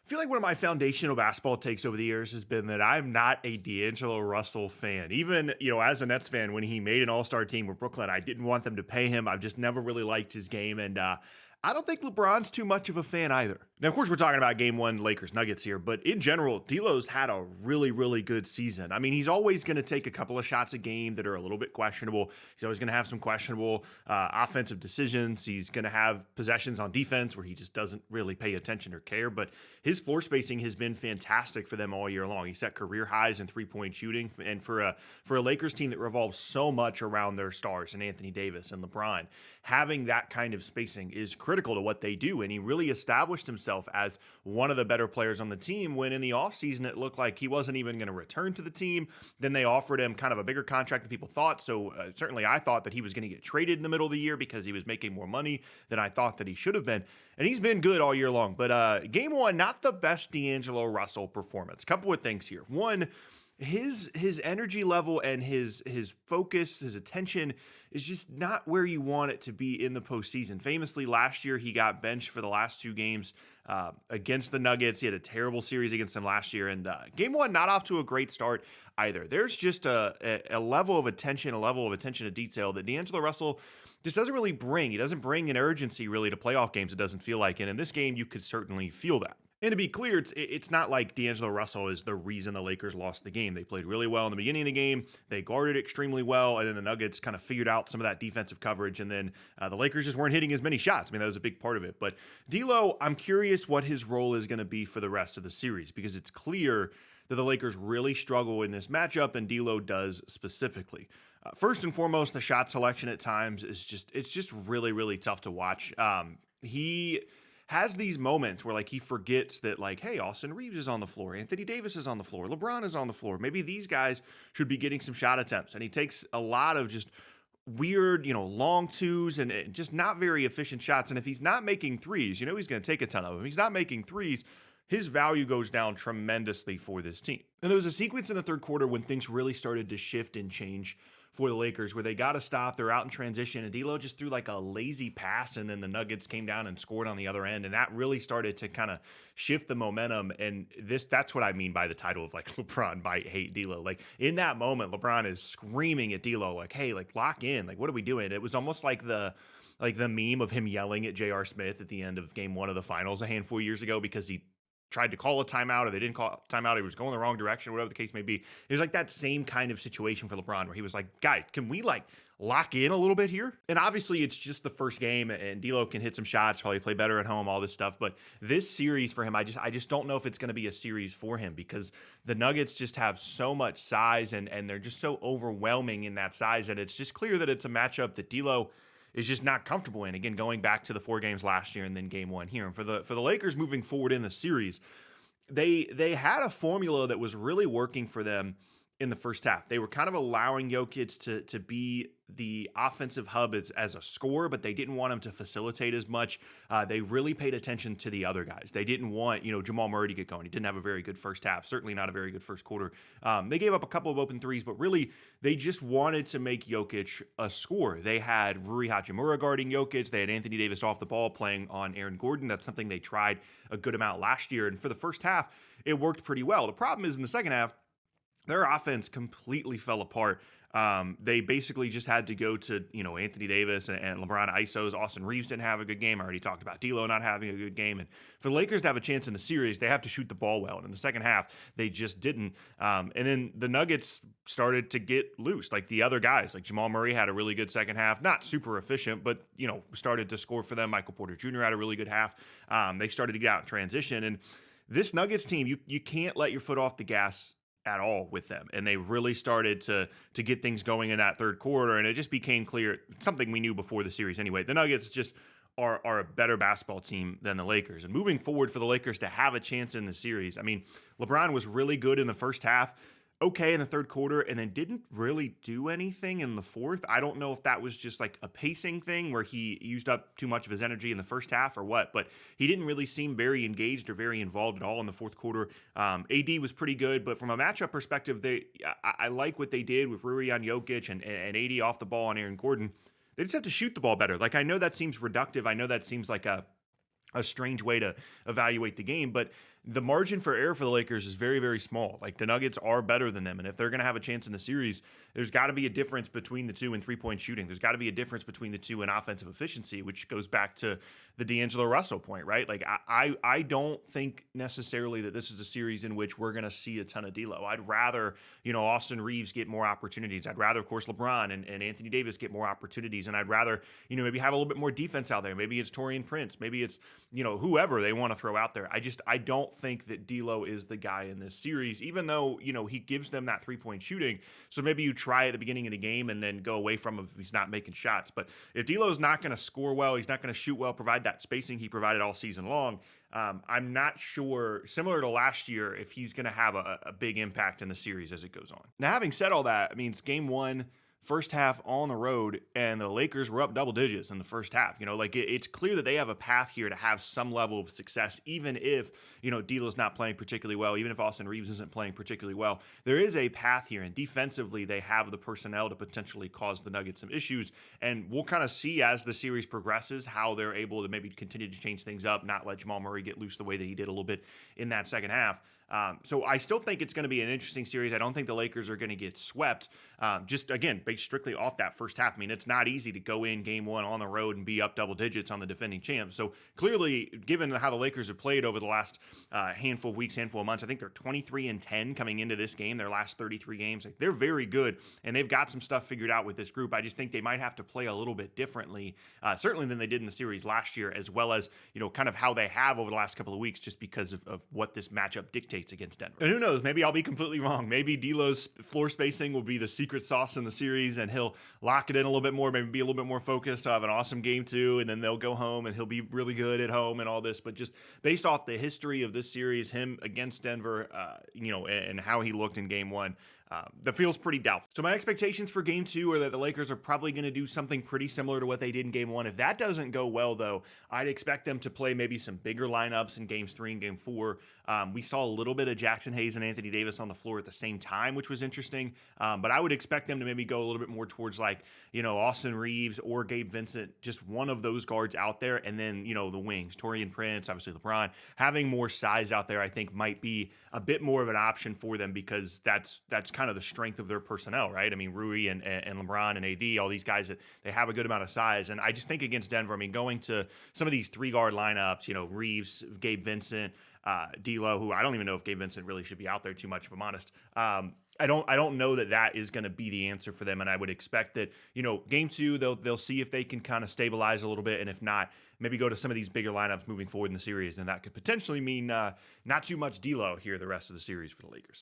Feel like one of my foundational basketball takes over the years has been that I'm not a D'Angelo Russell fan. Even, as a Nets fan, when he made an all-star team with Brooklyn, I didn't want them to pay him. I've just never really liked his game. And I don't think LeBron's too much of a fan either. Now, of course, we're talking about game one Lakers Nuggets here, but in general, D'Lo's had a really, really good season. I mean, he's always going to take a couple of shots a game that are a little bit questionable. He's always going to have some questionable offensive decisions. He's going to have possessions on defense where he just doesn't really pay attention or care, but his floor spacing has been fantastic for them all year long. He set career highs in three-point shooting, and for a Lakers team that revolves so much around their stars and Anthony Davis and LeBron, having that kind of spacing is critical to what they do, and he really established himself as one of the better players on the team when in the offseason it looked like he wasn't even going to return to the team. Then they offered him kind of a bigger contract than people thought, so certainly I thought that he was going to get traded in the middle of the year because he was making more money than I thought that he should have been, and he's been good all year long. But game one, not the best D'Angelo Russell performance. Couple of things here. One, his energy level and his focus, his attention is just not where you want it to be in the postseason. Famously, last year he got benched for the last two games against the Nuggets. He had a terrible series against them last year, and game one not off to a great start either. There's just a level of attention, to detail that D'Angelo Russell just doesn't really bring. He doesn't bring an urgency really to playoff games, it doesn't feel like. And in this game, you could certainly feel that. And to be clear, it's not like D'Angelo Russell is the reason the Lakers lost the game. They played really well in the beginning of the game. They guarded extremely well, and then the Nuggets kind of figured out some of that defensive coverage, and then the Lakers just weren't hitting as many shots. I mean, that was a big part of it. But D'Lo, I'm curious what his role is going to be for the rest of the series, because it's clear that the Lakers really struggle in this matchup, and D'Lo does specifically. First and foremost, the shot selection at times is just really, really tough to watch. He has these moments where he forgets that hey, Austin Reeves is on the floor, Anthony Davis is on the floor, LeBron is on the floor. Maybe these guys should be getting some shot attempts. And he takes a lot of just weird, long twos and just not very efficient shots. And if he's not making threes, he's going to take a ton of them. If he's not making threes, his value goes down tremendously for this team. And there was a sequence in the third quarter when things really started to shift and change for the Lakers, where they got to stop. They're out in transition, and D'Lo just threw a lazy pass, and then the Nuggets came down and scored on the other end, and that really started to kind of shift the momentum. And that's what I mean by the title of LeBron might hate D'Lo. In that moment, LeBron is screaming at D'Lo hey, lock in, what are we doing? It was almost like the meme of him yelling at J.R. Smith at the end of game one of the finals a handful of years ago because he tried to call a timeout or they didn't call a timeout. He was going the wrong direction, whatever the case may be. It was that same kind of situation for LeBron where he was guys, can we lock in a little bit here? And obviously it's just the first game and D'Lo can hit some shots, probably play better at home, all this stuff. But this series for him, I just don't know if it's going to be a series for him because the Nuggets just have so much size and they're just so overwhelming in that size. And it's just clear that it's a matchup that D'Lo is just not comfortable in. Again, going back to the 4 games last year and then game one here. And for the Lakers moving forward in the series, they had a formula that was really working for them in the first half. They were kind of allowing Jokic to be the offensive hub as a scorer, but they didn't want him to facilitate as much. They really paid attention to the other guys. They didn't want, Jamal Murray to get going. He didn't have a very good first half, certainly not a very good first quarter. They gave up a couple of open threes, but really they just wanted to make Jokic a scorer. They had Rui Hachimura guarding Jokic. They had Anthony Davis off the ball playing on Aaron Gordon. That's something they tried a good amount last year. And for the first half, it worked pretty well. The problem is in the second half, their offense completely fell apart. They basically just had to go to, Anthony Davis and LeBron ISOs. Austin Reeves didn't have a good game. I already talked about D'Lo not having a good game. And for the Lakers to have a chance in the series, they have to shoot the ball well. And in the second half, they just didn't. And then the Nuggets started to get loose. The other guys, Jamal Murray had a really good second half. Not super efficient, but, started to score for them. Michael Porter Jr. had a really good half. They started to get out in transition. And this Nuggets team, you can't let your foot off the gas at all with them. And they really started to get things going in that third quarter. And it just became clear, something we knew before the series anyway, the Nuggets just are a better basketball team than the Lakers. And moving forward for the Lakers to have a chance in the series, I mean, LeBron was really good in the first half, okay in the third quarter, and then didn't really do anything in the fourth. I don't know if that was just a pacing thing where he used up too much of his energy in the first half or what, but he didn't really seem very engaged or very involved at all in the fourth quarter. AD was pretty good, but from a matchup perspective, I like what they did with Rui on Jokic and AD off the ball on Aaron Gordon. They just have to shoot the ball better. I know that seems reductive. I know that seems like a strange way to evaluate the game, but the margin for error for the Lakers is very, very small. Like the Nuggets are better than them. And if they're going to have a chance in the series, there's got to be a difference between the two in 3-point shooting. There's got to be a difference between the two in offensive efficiency, which goes back to the D'Angelo Russell point, right? Like I don't think necessarily that this is a series in which we're going to see a ton of D'Lo. I'd rather, Austin Reeves get more opportunities. I'd rather, of course, LeBron and Anthony Davis get more opportunities. And I'd rather, maybe have a little bit more defense out there. Maybe it's Taurean Prince. Maybe it's, whoever they want to throw out there. I don't think that D'Lo is the guy in this series, even though, he gives them that 3-point shooting. So maybe you try at the beginning of the game and then go away from him if he's not making shots. But if D'Lo's not going to score well, he's not going to shoot well, provide that spacing he provided all season long, I'm not sure, similar to last year, if he's going to have a big impact in the series as it goes on. Now, having said all that, it means game one, first half on the road, and the Lakers were up double digits in the first half. It's clear that they have a path here to have some level of success, even if, D'Lo's not playing particularly well, even if Austin Reeves isn't playing particularly well. There is a path here, and defensively, they have the personnel to potentially cause the Nuggets some issues, and we'll kind of see as the series progresses how they're able to maybe continue to change things up, not let Jamal Murray get loose the way that he did a little bit in that second half. So I still think it's going to be an interesting series. I don't think the Lakers are going to get swept. Just again, based strictly off that first half. I mean, it's not easy to go in game one on the road and be up double digits on the defending champs. So clearly, given how the Lakers have played over the last handful of weeks, handful of months, I think they're 23-10 coming into this game. Their last 33 games, like, they're very good, and they've got some stuff figured out with this group. I just think they might have to play a little bit differently, certainly than they did in the series last year, as well as kind of how they have over the last couple of weeks, just because of what this matchup dictates against Denver. And who knows, maybe I'll be completely wrong. Maybe D'Lo's floor spacing will be the secret sauce in the series, and he'll lock it in a little bit more, maybe be a little bit more focused. He'll have an awesome game two, and then they'll go home, and he'll be really good at home and all this. But just based off the history of this series, him against Denver, and how he looked in game one, that feels pretty doubtful. So my expectations for game two are that the Lakers are probably going to do something pretty similar to what they did in game one. If that doesn't go well, though, I'd expect them to play maybe some bigger lineups in games 3 and game 4. We saw a little bit of Jackson Hayes and Anthony Davis on the floor at the same time, which was interesting. But I would expect them to maybe go a little bit more towards Austin Reeves or Gabe Vincent, just one of those guards out there. And then, the wings, Taurean Prince, obviously LeBron, having more size out there, I think might be a bit more of an option for them, because that's kind of the strength of their personnel, right? I mean, Rui and LeBron and AD, all these guys, that they have a good amount of size. And I just think against Denver, I mean, going to some of these 3-guard lineups, Reeves, Gabe Vincent, D'Lo, who I don't even know if Gabe Vincent really should be out there too much, if I'm honest. I don't know that is going to be the answer for them, and I would expect that game 2 they'll see if they can kind of stabilize a little bit, and if not, maybe go to some of these bigger lineups moving forward in the series, and that could potentially mean not too much D'Lo here the rest of the series for the Lakers.